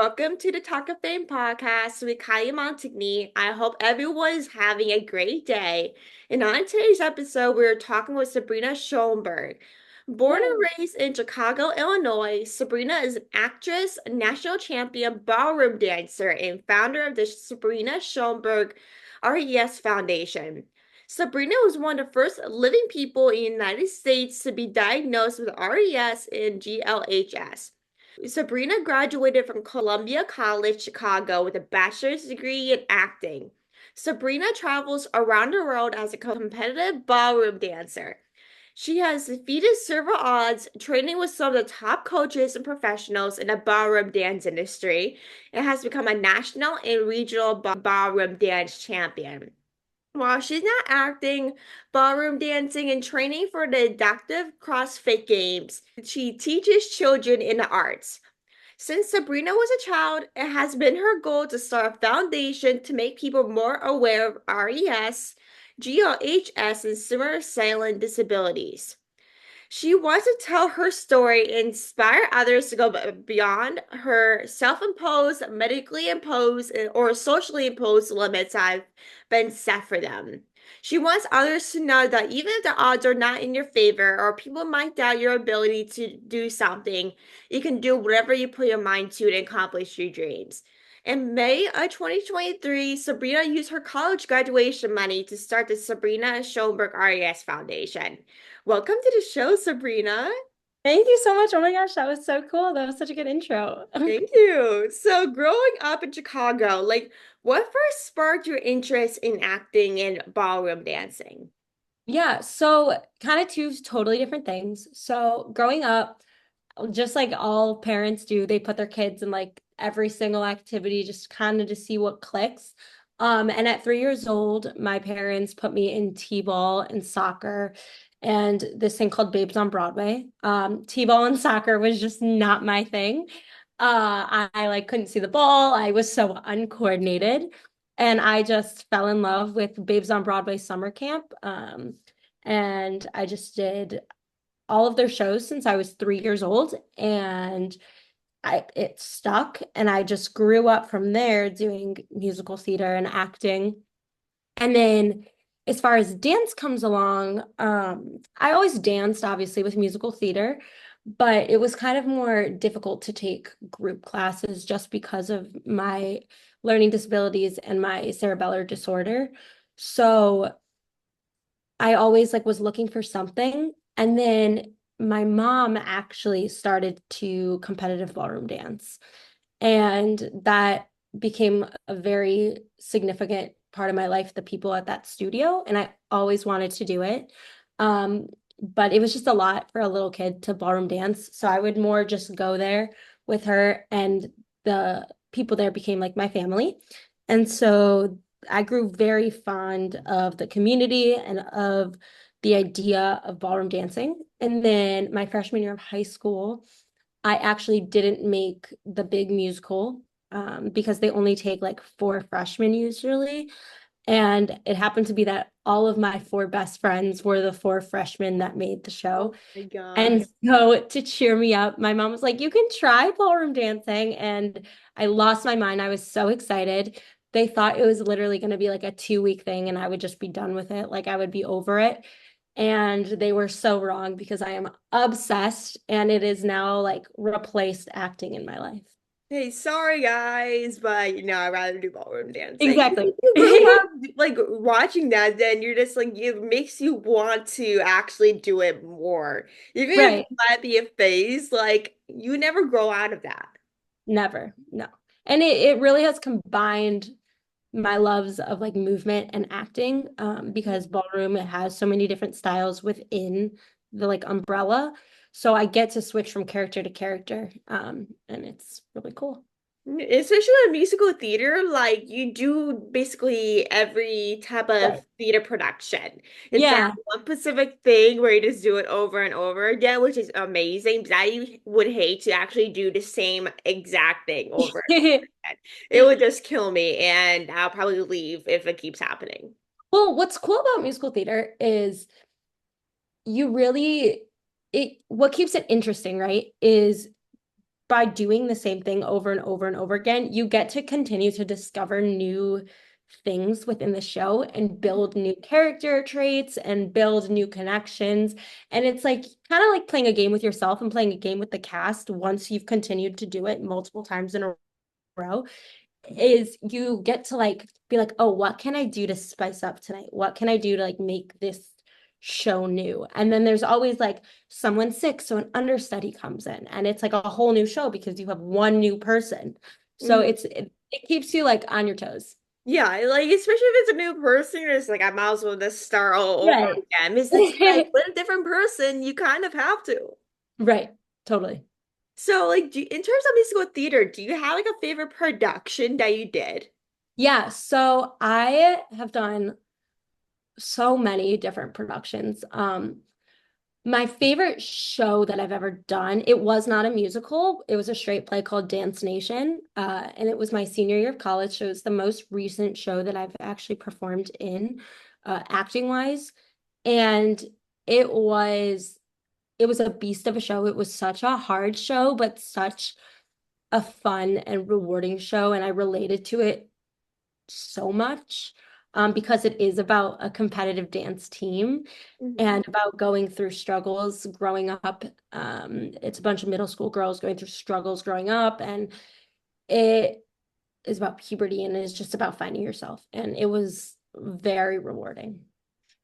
welcome to the Talk of Fame podcast with Kylie Montigny. I hope everyone is having a great day. And on today's episode, we're talking with Sabrina Schoenberg. Born and Yay. raised in Chicago, Illinois, Sabrina is an actress, national champion, ballroom dancer, and founder of the Sabrina Schoenberg RES Foundation. Sabrina was one of the first living people in the United States to be diagnosed with RES and GLHS. Sabrina graduated from Columbia College, Chicago with a bachelor's degree in acting. Sabrina travels around the world as a competitive ballroom dancer. She has defeated several odds, training with some of the top coaches and professionals in the ballroom dance industry, and has become a national and regional ballroom dance champion. While she's not acting, ballroom dancing, and training for the adaptive CrossFit Games, she teaches children in the arts. Since Sabrina was a child, it has been her goal to start a foundation to make people more aware of RES, GLHS, and similar silent disabilities. She wants to tell her story and inspire others to go beyond her self-imposed, medically imposed, or socially imposed limits that have been set for them. She wants others to know that even if the odds are not in your favor or people might doubt your ability to do something, you can do whatever you put your mind to and accomplish your dreams. In May of 2023, Sabrina used her college graduation money to start the Sabrina Schoenberg RES Foundation. Welcome to the show, Sabrina. Thank you so much. Oh my gosh, that was so cool. That was such a good intro. Thank you. So, growing up in Chicago, what first sparked your interest in acting and ballroom dancing? Yeah, so kind of two totally different things. So growing up, just like all parents do, they put their kids in like every single activity just kind of to see what clicks. And at 3 years old, my parents put me in t-ball and soccer and this thing called Babes on Broadway. T-ball and soccer was just not my thing. I like couldn't see the ball. I was so uncoordinated. And I just fell in love with Babes on Broadway summer camp. And I just did all of their shows since I was 3 years old, and it stuck. And I just grew up from there doing musical theater and acting. And then as far as dance comes along, I always danced obviously with musical theater, but it was kind of more difficult to take group classes just because of my learning disabilities and my cerebellar disorder. So I always like was looking for something. And then my mom actually started to competitive ballroom dance. And that became a very significant part of my life, the people at that studio. And I always wanted to do it. But it was just a lot for a little kid to ballroom dance. So I would more just go there with her, and the people there became like my family. And so I grew very fond of the community and of the idea of ballroom dancing. And then my freshman year of high school, I actually didn't make the big musical because they only take like four freshmen usually. And it happened to be that all of my four best friends were the four freshmen that made the Oh show. my God. And so to cheer me up, my mom was like, "You can try ballroom dancing." And I lost my mind. I was so excited. They thought it was literally going to be like a 2 week thing and I would just be done with it. Like I would be over it. And they were so wrong because I am obsessed and it is now like replaced acting in my life. Hey, sorry guys, but I'd rather do ballroom dancing. Exactly. You grew up watching that, then you're just like it makes you want to actually do it more. Even if Right. it might be a phase, like you never grow out of that. Never. No. And it really has combined my loves of like movement and acting because ballroom, it has so many different styles within the like umbrella. So I get to switch from character to character, and it's really cool. Especially in musical theater, like you do basically every type of Right. theater production. It's that Yeah. one specific thing where you just do it over and over again, which is amazing. But I would hate to actually do the same exact thing over and over again. It would just kill me, and I'll probably leave if it keeps happening. Well, what's cool about musical theater is you really it what keeps it interesting, right? Is by doing the same thing over and over and over again, you get to continue to discover new things within the show and build new character traits and build new connections. And it's like kind of like playing a game with yourself and playing a game with the cast once you've continued to do it multiple times in a row is you get to like be like, oh, what can I do to spice up tonight? What can I do to like make this show new? And then there's always like someone sick, so an understudy comes in, and it's like a whole new show because you have one new person. So Mhm. it keeps you like on your toes. Yeah, like especially if it's a new person, you're just like I might as well just start all over Right. again. It's just like with a different person, you kind of have to. Right. Totally. So, like, in terms of musical theater, do you have like a favorite production that you did? Yeah. So I have done so many different productions. My favorite show that I've ever done, it was not a musical. It was a straight play called Dance Nation. And it was my senior year of college. So it's the most recent show that I've actually performed in, acting wise. And it was it was a beast of a show. It was such a hard show, but such a fun and rewarding show. And I related to it so much, because it is about a competitive dance team Mhm. and about going through struggles growing up. It's a bunch of middle school girls going through struggles growing up, and it is about puberty and it's just about finding yourself. And it was very rewarding.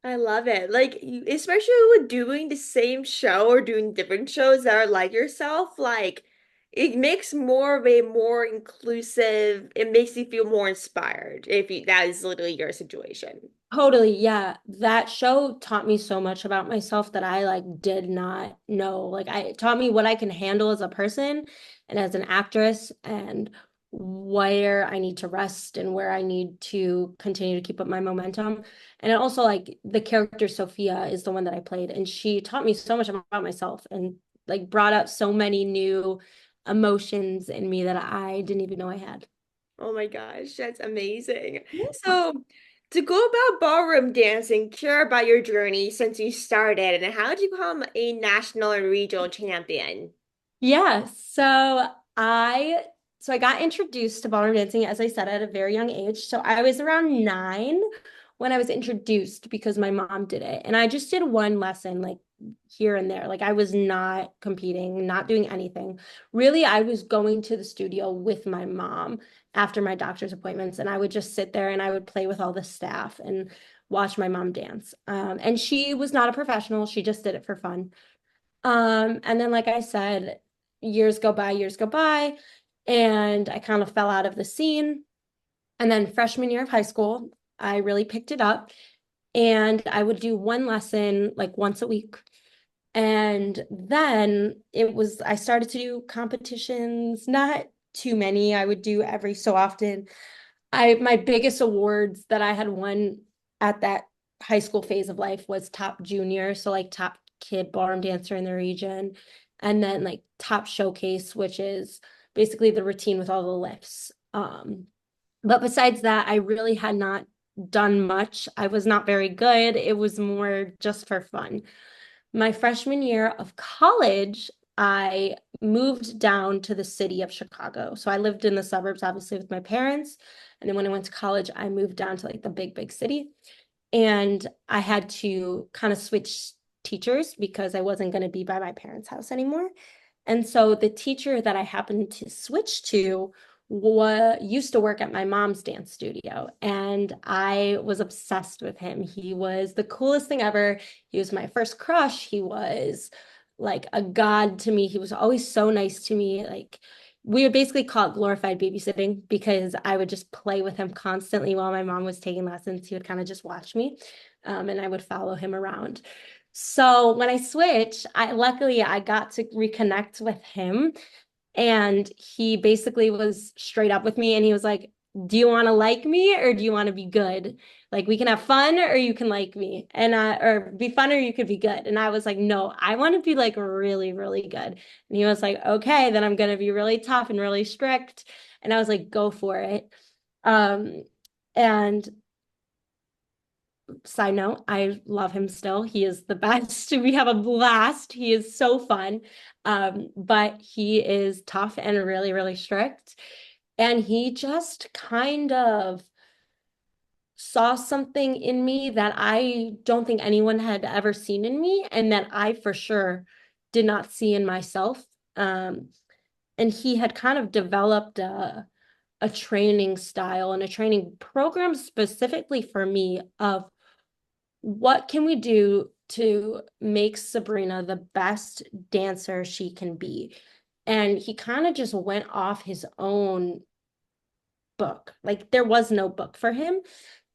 I love it. Like, especially with doing the same show or doing different shows that are like yourself, like it makes more of a more inclusive, it makes you feel more inspired if you, that is literally your situation. Totally, yeah. That show taught me so much about myself that I like did not know. Like it taught me what I can handle as a person and as an actress and where I need to rest and where I need to continue to keep up my momentum. And it also like the character Sophia is the one that I played, and she taught me so much about myself and like brought up so many new emotions in me that I didn't even know I had. Oh my gosh, that's amazing. So, to go about ballroom dancing, share about your journey since you started and how did you become a national and regional champion? Yeah, I so I got introduced to ballroom dancing, as I said, at a very young age. So I was around 9 when I was introduced because my mom did it. And I just did one lesson like here and there. Like I was not competing, not doing anything. Really, I was going to the studio with my mom after my doctor's appointments, and I would just sit there and I would play with all the staff and watch my mom dance. And she was not a professional, she just did it for fun. And then, like I said, years go by, and I kind of fell out of the scene. And then freshman year of high school, I really picked it up, and I would do one lesson like once a week. And then I started to do competitions, not too many. I would do every so often. My biggest awards that I had won at that high school phase of life was top junior, so like top kid ballroom dancer in the region, and then like top showcase, which is basically the routine with all the lifts. But besides that, I really had not done much. I was not very good. It was more just for fun. My freshman year of college, I moved down to the city of Chicago. So I lived in the suburbs, obviously, with my parents. And then when I went to college, I moved down to like the big city. And I had to kind of switch teachers because I wasn't going to be by my parents' house anymore. And so the teacher that I happened to switch to used to work at my mom's dance studio, and I was obsessed with him. He was the coolest thing ever. He was my first crush. He was like a god to me. He was always so nice to me. Like we would basically call it glorified babysitting because I would just play with him constantly while my mom was taking lessons. He would kind of just watch me, and I would follow him around. So when I switched, I got to reconnect with him, and he basically was straight up with me, and he was like, "Do you want to like me or do you want to be good? Like we can have fun or you can like me, and or be fun or you could be good." And I was like, "No, I want to be like really, really good." And he was like, "Okay, then I'm gonna be really tough and really strict." And I was like, "Go for it." Um, and Side note, I love him still. He is the best. We have a blast. He is so fun. But he is tough and really, really strict. And he just kind of saw something in me that I don't think anyone had ever seen in me, and that I for sure did not see in myself. And he had kind of developed a training style and a training program specifically for me of what can we do to make Sabrina the best dancer she can be. And he kind of just went off his own book. Like there was no book for him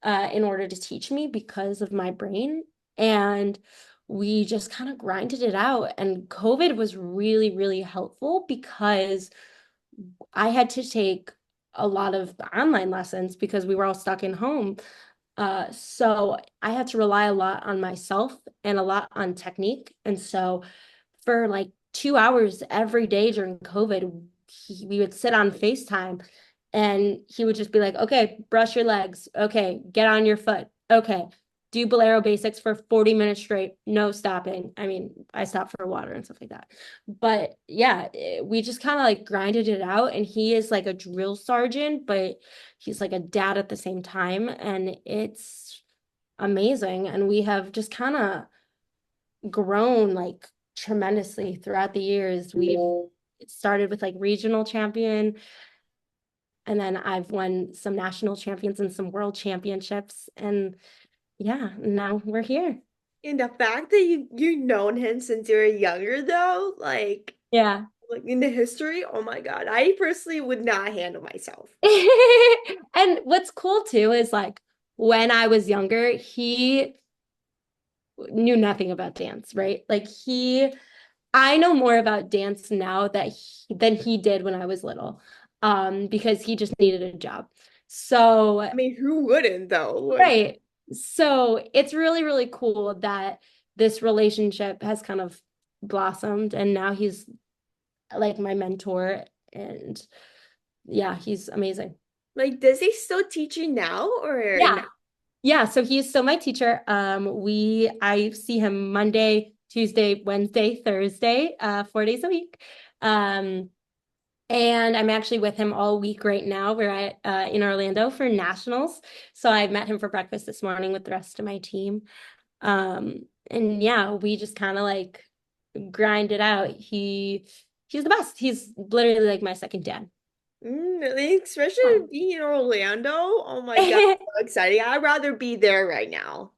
in order to teach me because of my brain. And we just kind of grinded it out. And COVID was really, really helpful because I had to take a lot of online lessons because we were all stuck in home. So I had to rely a lot on myself and a lot on technique. And so for like 2 hours every day during COVID, we would sit on FaceTime and he would just be like, okay, brush your legs. Okay, get on your foot. Okay, do Bolero basics for 40 minutes straight, no stopping. I mean, I stopped for water and stuff like that. But yeah, we just kind of like grinded it out. And he is like a drill sergeant, but he's like a dad at the same time. And it's amazing. And we have just kind of grown like tremendously throughout the years. We've started with like regional champion, and then I've won some national champions and some world championships. And yeah, now we're here. And the fact that you've known him since you were younger though, Yeah. like in the history, oh my God, I personally would not handle myself. And what's cool too is like when I was younger, he knew nothing about dance, right? I know more about dance now than he did when I was little, because he just needed a job. So, I mean, who wouldn't though? Like, right. So it's really, really cool that this relationship has kind of blossomed, and now he's like my mentor, and yeah, he's amazing. does he still teach you now or no? Yeah. Yeah, so he's still my teacher. I see him Monday, Tuesday, Wednesday, Thursday, 4 days a week. Um, and I'm actually with him all week right now. We're at in Orlando for nationals. So I met him for breakfast this morning with the rest of my team. And yeah, we just kind of like grind it out. He's the best. He's literally like my second dad. Really? Especially being in Orlando. Oh my God, Yeah. so exciting. I'd rather be there right now.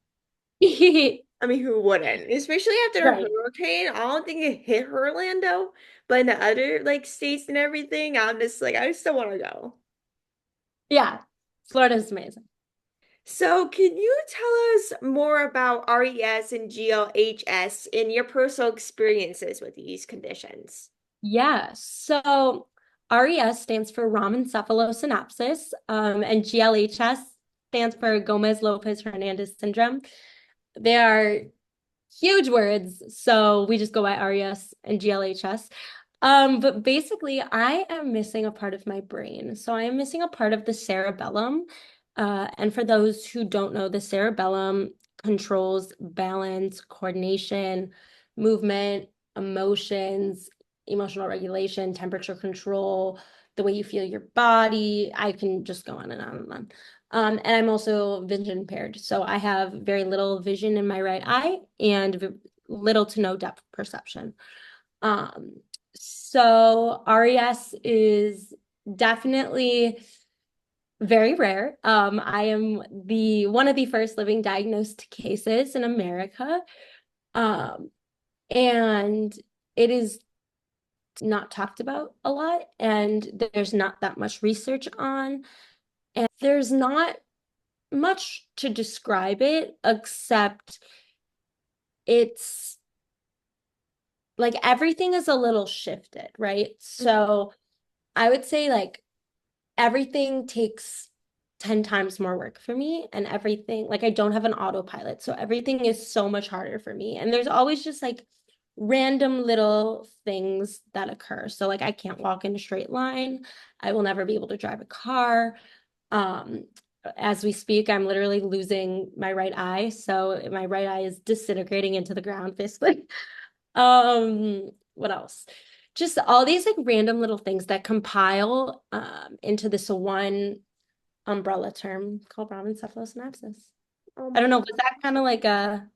I mean, who wouldn't? Especially after a Right. hurricane. I don't think it hit Orlando, but in the other states and everything, I'm just like, I still want to go. Yeah. Florida's amazing. So, can you tell us more about RES and GLHS and your personal experiences with these conditions? Yeah. So RES stands for Raman-encephalosynapsis, and GLHS stands for Gomez-Lopez Hernandez syndrome. They are huge words, so we just go by RES and GLHS. But basically, I am missing a part of my brain. So I am missing a part of the cerebellum. And for those who don't know, the cerebellum controls balance, coordination, movement, emotions, emotional regulation, temperature control, the way you feel your body. I can just go on and on and on. And I'm also vision impaired. So I have very little vision in my right eye and little to no depth perception. Um, so RES is definitely very rare. I am the one of the first living diagnosed cases in America. Um, and it is not talked about a lot, and there's not that much research on, and there's not much to describe it except it's like everything is a little shifted, right? Mhm. So I would say like everything takes 10 times more work for me, and everything like I don't have an autopilot. So everything is so much harder for me. And there's always just like random little things that occur. So like I can't walk in a straight line. I will never be able to drive a car. Um, as we speak, I'm literally losing my right eye. So my right eye is disintegrating into the ground, basically. What else? Just all these like random little things that compile into this one umbrella term called Raman synapses. Oh I don't my. know, was that kind of like a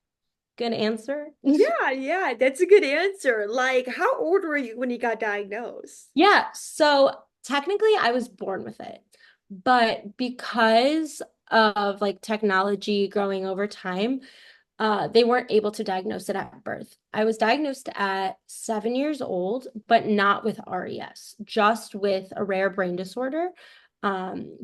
good answer? Yeah, yeah, that's a good answer. Like, how old were you when you got diagnosed? Yeah, so technically I was born with it, but because of like technology growing over time, they weren't able to diagnose it at birth. I was diagnosed at 7 years old, but not with RES, just with a rare brain disorder,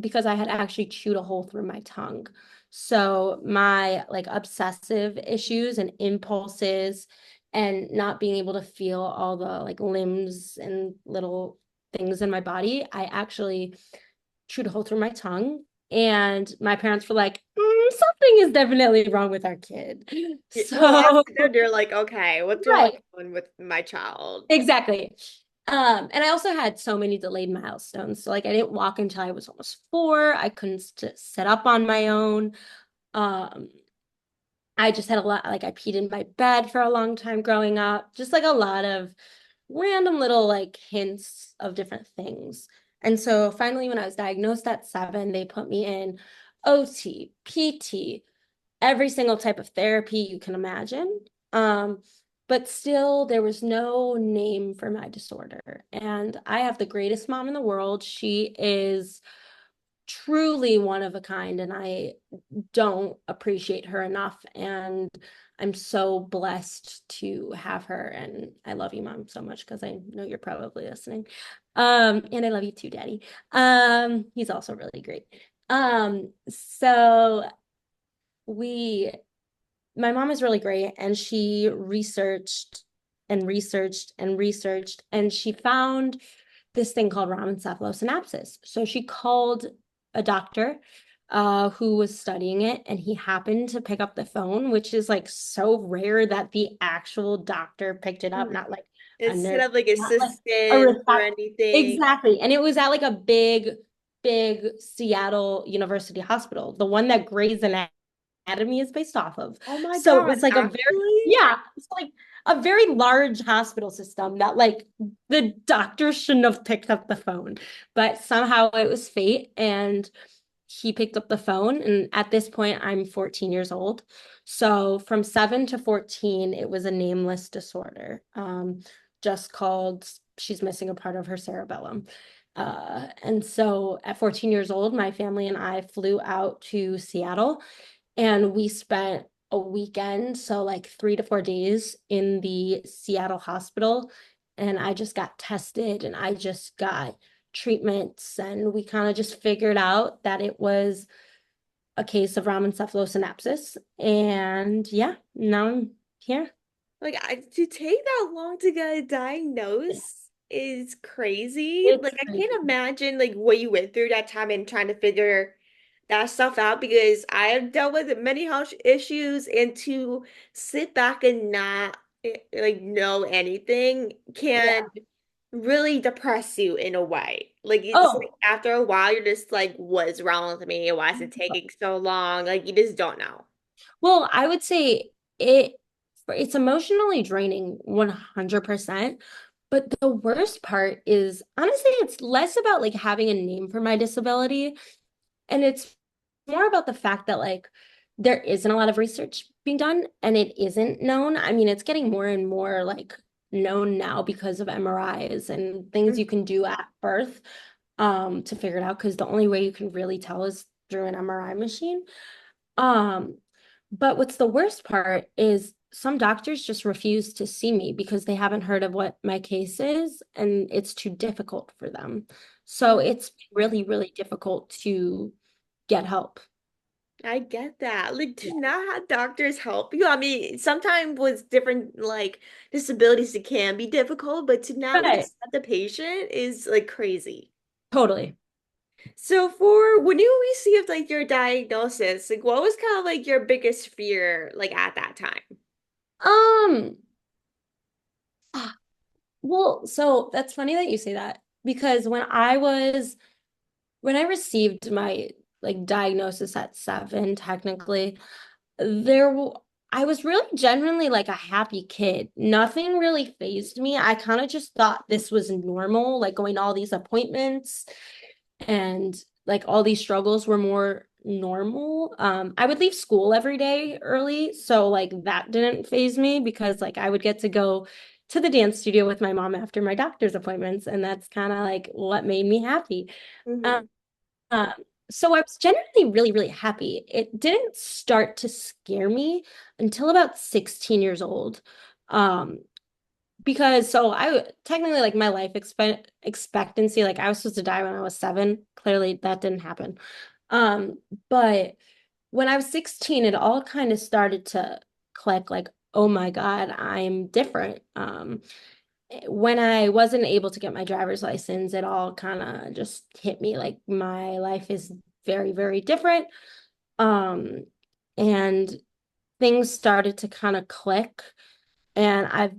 because I had actually chewed a hole through my tongue. So my like obsessive issues and impulses and not being able to feel all the like limbs and little things in my body, I actually chewed a hole through my tongue. And my parents were like, something is definitely wrong with our kid. Yeah, well, So, after they're like, okay, what's really right, going on with my child? exactly. And I also had so many delayed milestones. So, like, I didn't walk until I was almost 4. I couldn't sit up on my own. Um, I just had a lot, like, I peed in my bed for a long time growing up, just like a lot of random little, like, hints of different things. And so finally, when I was diagnosed at 7, they put me in OT, PT, every single type of therapy you can imagine. But still, there was no name for my disorder. And I have the greatest mom in the world. She is truly one of a kind, and I don't appreciate her enough. And I'm so blessed to have her. And I love you, Mom, so much because I know you're probably listening. And I love you too, Daddy. He's also really great. So we my mom is really great, and she researched and researched and researched, and she found this thing called Raman synapses. So she called a doctor who was studying it, and he happened to pick up the phone, which is like so rare that the actual doctor picked it up, Hmm. not like a Instead nurse, of like not like a assistants or reception. anything. Exactly. And it was at like a big Seattle University hospital, the one that Grey's Anatomy is based off of. Oh my So it God, was like a very, actually? yeah, it's like a very large hospital system that like the doctor shouldn't have picked up the phone, but somehow it was fate and he picked up the phone. And at this point, I'm 14 years old. So from 7 to 14, it was a nameless disorder, just called she's missing a part of her cerebellum. And so at 14 years old, my family and I flew out to Seattle and we spent a weekend, so like 3 to 4 days in the Seattle hospital. And I just got tested and I just got treatments. And we kind of just figured out that it was a case of Raman synapses. And yeah, now I'm here. Like to take that long to get a diagnosis is crazy. It's Like I crazy. can't imagine like what you went through that time and trying to figure that stuff out because I have dealt with many health issues and to sit back and not like know anything can Yeah. really depress you in a way. Like it's like Oh, after a while you're just like, what is wrong with me? Why is it taking so long? Like you just don't know. well, I would say it it's emotionally draining 100%. But the worst part is honestly, it's less about like having a name for my disability, and it's more about the fact that like there isn't a lot of research being done and it isn't known. I mean, it's getting more and more like known now because of MRIs and things you can do at birth to figure it out because the only way you can really tell is through an MRI machine. Um, but what's the worst part is some doctors just refuse to see me because they haven't heard of what my case is and it's too difficult for them. So Oh, it's really, really difficult to get help. I get that. Like to Yeah. not have doctors help you. I mean, sometimes with different like disabilities, it can be difficult, but to not Right. listen to the patient is like crazy. Totally. So for when you received like your diagnosis, like what was kind of like your biggest fear like at that time? Um, ah, well, so that's funny that you say that because when I received my like diagnosis at 7, technically, there w- I was really genuinely like a happy kid. Nothing really fazed me. I kind of just thought this was normal, like going to all these appointments and like all these struggles were more normal. I would leave school every day early, so like that didn't faze me because like I would get to go to the dance studio with my mom after my doctor's appointments, and that's kind of like what made me happy. Um, Hmm. um, so I was generally really, really happy. It didn't start to scare me until about 16 years old. Um, because so I technically like my life expectancy, like I was supposed to die when I was 7. Clearly that didn't happen. But when I was 16, it all kind of started to click like, oh my God, I'm different. When I wasn't able to get my driver's license, it all kind of just hit me like my life is very, very different. Um, and things started to kind of click. And I've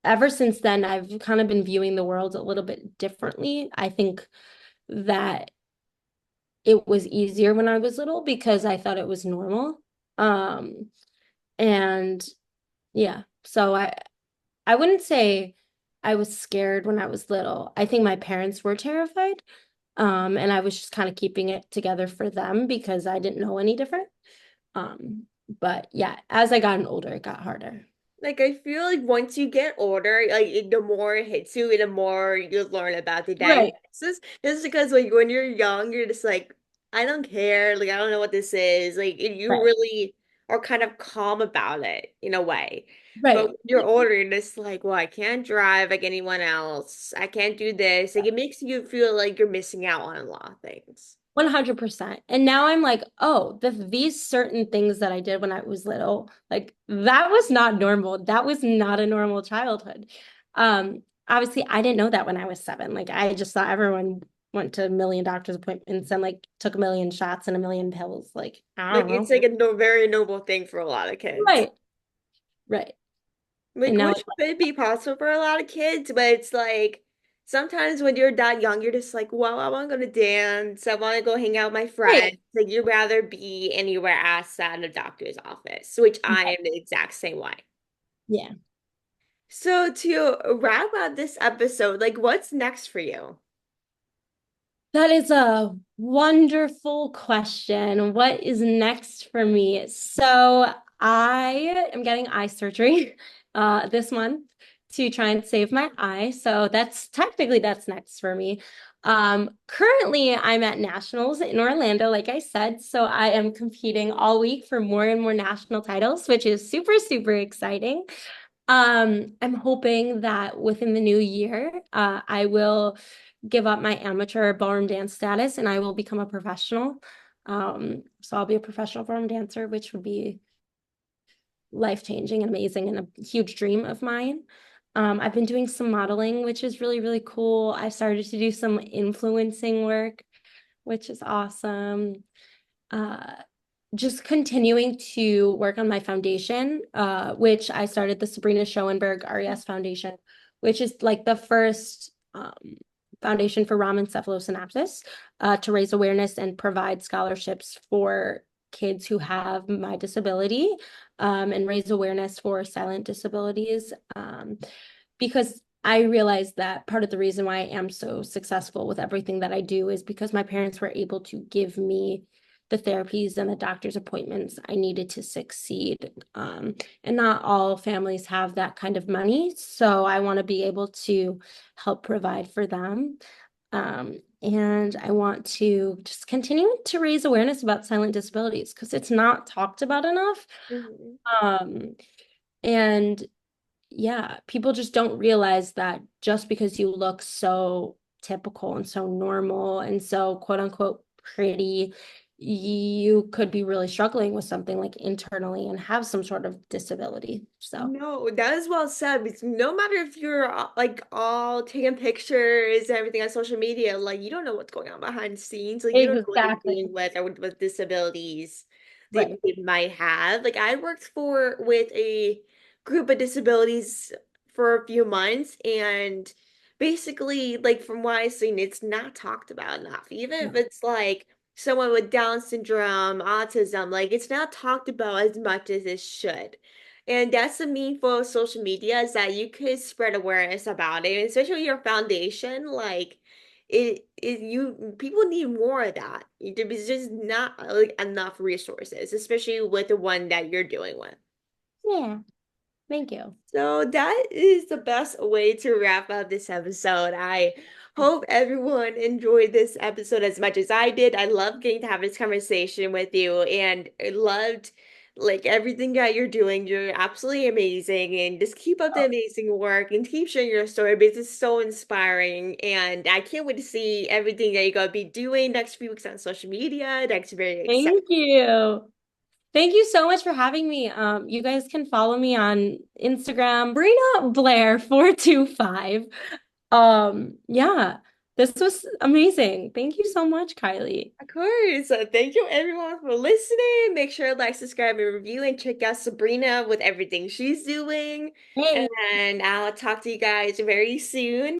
ever since then, I've kind of been viewing the world a little bit differently. I think that it was easier when I was little because I thought it was normal. Um, and yeah, so I wouldn't say I was scared when I was little. I think my parents were terrified. And I was just kind of keeping it together for them because I didn't know any different. Um, but yeah, as I got older, it got harder. Like I feel like once you get older, the more it hits you, the more you learn about the Right, diagnosis. Just because like when you're young, you're just like, I don't care, like I don't know what this is. Like you right, really are kind of calm about it in a way. But right. when you're older, you're just like, well, I can't drive like anyone else. I can't do this. Like it makes you feel like you're missing out on a lot of things. 100%. And now I'm like, oh, these certain things that I did when I was little, like that was not normal. That was not a normal childhood. Obviously, I didn't know that when I was 7. Like I just thought everyone went to a million doctor's appointments and like took a million shots and a million pills. Like, I Like don't it's know. like a no, very noble thing for a lot of kids. Right, right. And Like, now which could be possible for a lot of kids, but it's like sometimes when you're that young, you're just like, well, I want to go to dance. I want to go hang out with my right. friends. Like, you'd rather be anywhere outside a doctor's office, which I am the exact same way. Yeah. So, to wrap up this episode, like, what's next for you? That is a wonderful question. What is next for me? So I am getting eye surgery this month to try and save my eye. So that's next for me. Currently I'm at nationals in Orlando, like I said. So I am competing all week for more and more national titles, which is super, super exciting. I'm hoping that within the new year, I will give up my amateur ballroom dance status and I will become a professional. So I'll be a professional ballroom dancer, which would be life-changing and amazing and a huge dream of mine. I've been doing some modeling, which is really, really cool. I started to do some influencing work, which is awesome. Uh, just continuing to work on my foundation, which I started the Sabrina Schoenberg RES Foundation, which is like the first foundation for Raman encephalosynapsis to raise awareness and provide scholarships for kids who have my disability and raise awareness for silent disabilities. Because I realized that part of the reason why I am so successful with everything that I do is because my parents were able to give me the therapies and the doctor's appointments I needed to succeed. And not all families have that kind of money. So I want to be able to help provide for them. And I want to just continue to raise awareness about silent disabilities because it's not talked about enough. Mhm. Um, and yeah, people just don't realize that just because you look so typical and so normal and so quote unquote pretty, you could be really struggling with something like internally and have some sort of disability. So No, that is well said. Because no matter if you're like all taking pictures and everything on social media, like you don't know what's going on behind the scenes. Like you don't know what they're exactly. dealing with or with disabilities Right. they might have. Like I worked for with a group of disabilities for a few months, and basically, like from what I've seen, it's not talked about enough. Even if No. it's like someone with Down syndrome, autism, like it's not talked about as much as it should. And that's the meaningful of social media is that you could spread awareness about it, especially your foundation. Like you people need more of that. There's just not like enough resources, especially with the one that you're doing with. Yeah, thank you. So that is the best way to wrap up this episode. I hope everyone enjoyed this episode as much as I did. I love getting to have this conversation with you and I loved like everything that you're doing. You're absolutely amazing and just keep up the amazing work and keep sharing your story because it's so inspiring. And I can't wait to see everything that you're gonna be doing next few weeks on social media. That's very exciting. Thank you. Thank you so much for having me. You guys can follow me on Instagram, Brina Blair 425. Yeah, this was amazing. Thank you so much, Kylie. Of course. Thank you everyone for listening. Make sure to like, subscribe, and review, and check out Sabrina with everything she's doing. Hey. And I'll talk to you guys very soon.